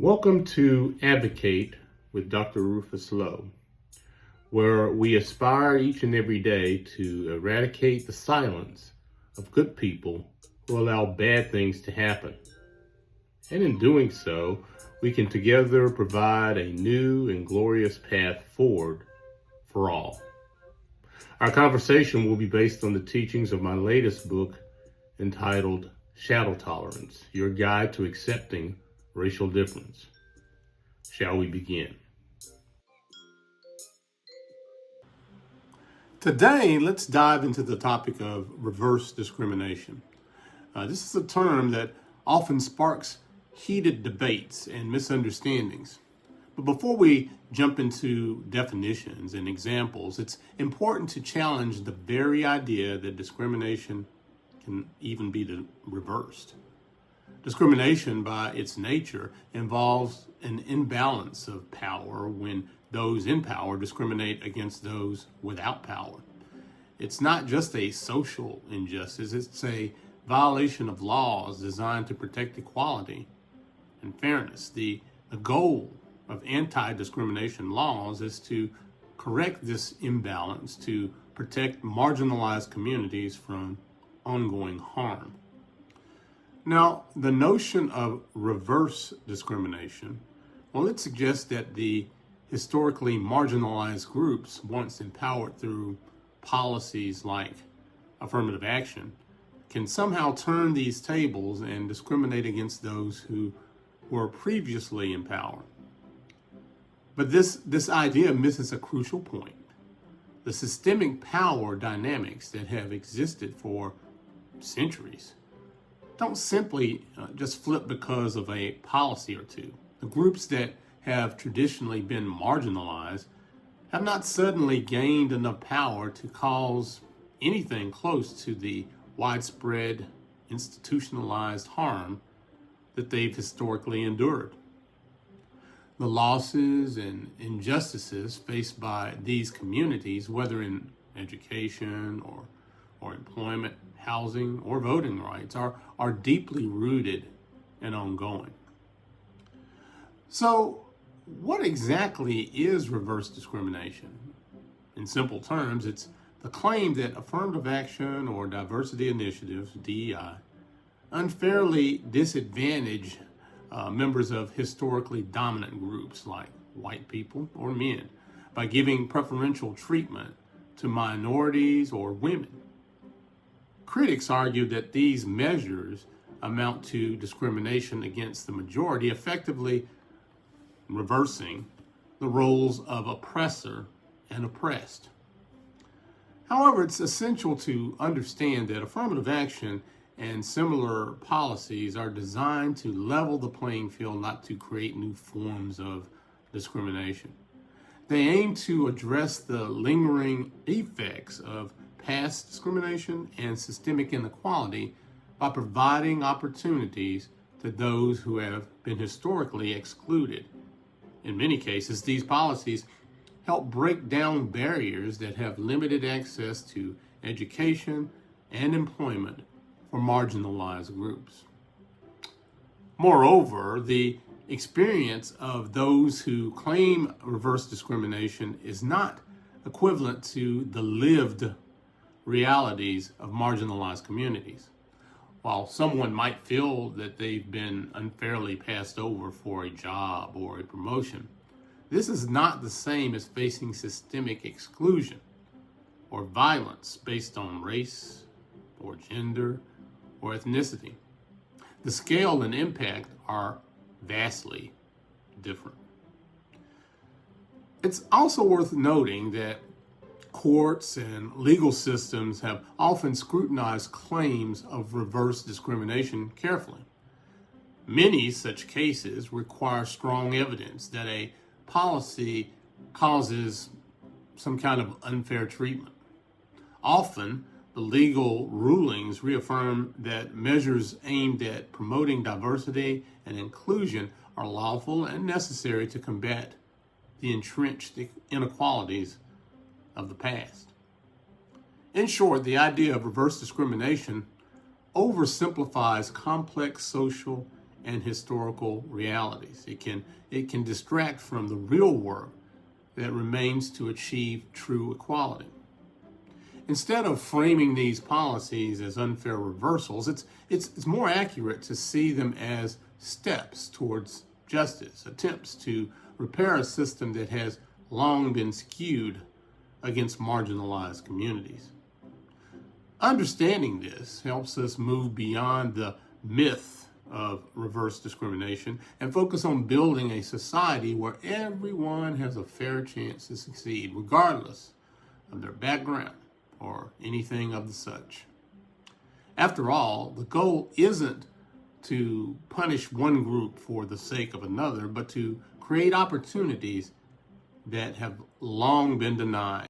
Welcome to Advocate with Dr. Rufus Lowe, where we aspire each and every day to eradicate the silence of good people who allow bad things to happen. And in doing so, we can together provide a new and glorious path forward for all. Our conversation will be based on the teachings of my latest book entitled Shadow Tolerance, Your Guide to Accepting Racial Difference. Shall we begin? Today, let's dive into the topic of reverse discrimination. This is a term that often sparks heated debates and misunderstandings. But before we jump into definitions and examples, it's important to challenge the very idea that discrimination can even be reversed. Discrimination, by its nature, involves an imbalance of power when those in power discriminate against those without power. It's not just a social injustice, it's a violation of laws designed to protect equality and fairness. The goal of anti-discrimination laws is to correct this imbalance to protect marginalized communities from ongoing harm. Now, the notion of reverse discrimination, well, it suggests that the historically marginalized groups, once empowered through policies like affirmative action, can somehow turn these tables and discriminate against those who were previously in power. But this idea misses a crucial point. The systemic power dynamics that have existed for centuries don't simply just flip because of a policy or two. The groups that have traditionally been marginalized have not suddenly gained enough power to cause anything close to the widespread institutionalized harm that they've historically endured. The losses and injustices faced by these communities, whether in education or employment, housing, or voting rights, are deeply rooted and ongoing. So, what exactly is reverse discrimination? In simple terms, it's the claim that affirmative action or diversity initiatives, DEI, unfairly disadvantage members of historically dominant groups like white people or men by giving preferential treatment to minorities or women. Critics argue that these measures amount to discrimination against the majority, effectively reversing the roles of oppressor and oppressed. However, it's essential to understand that affirmative action and similar policies are designed to level the playing field, not to create new forms of discrimination. They aim to address the lingering effects of past discrimination and systemic inequality by providing opportunities to those who have been historically excluded. In many cases, these policies help break down barriers that have limited access to education and employment for marginalized groups. Moreover, the experience of those who claim reverse discrimination is not equivalent to the lived realities of marginalized communities. While someone might feel that they've been unfairly passed over for a job or a promotion, this is not the same as facing systemic exclusion or violence based on race or gender or ethnicity. The scale and impact are vastly different. It's also worth noting that courts and legal systems have often scrutinized claims of reverse discrimination carefully. Many such cases require strong evidence that a policy causes some kind of unfair treatment. Often, the legal rulings reaffirm that measures aimed at promoting diversity and inclusion are lawful and necessary to combat the entrenched inequalities of the past. In short, the idea of reverse discrimination oversimplifies complex social and historical realities. It can distract from the real work that remains to achieve true equality. Instead of framing these policies as unfair reversals, it's more accurate to see them as steps towards justice, attempts to repair a system that has long been skewed against marginalized communities. Understanding this helps us move beyond the myth of reverse discrimination and focus on building a society where everyone has a fair chance to succeed, regardless of their background or anything of the such. After all, the goal isn't to punish one group for the sake of another, but to create opportunities that have long been denied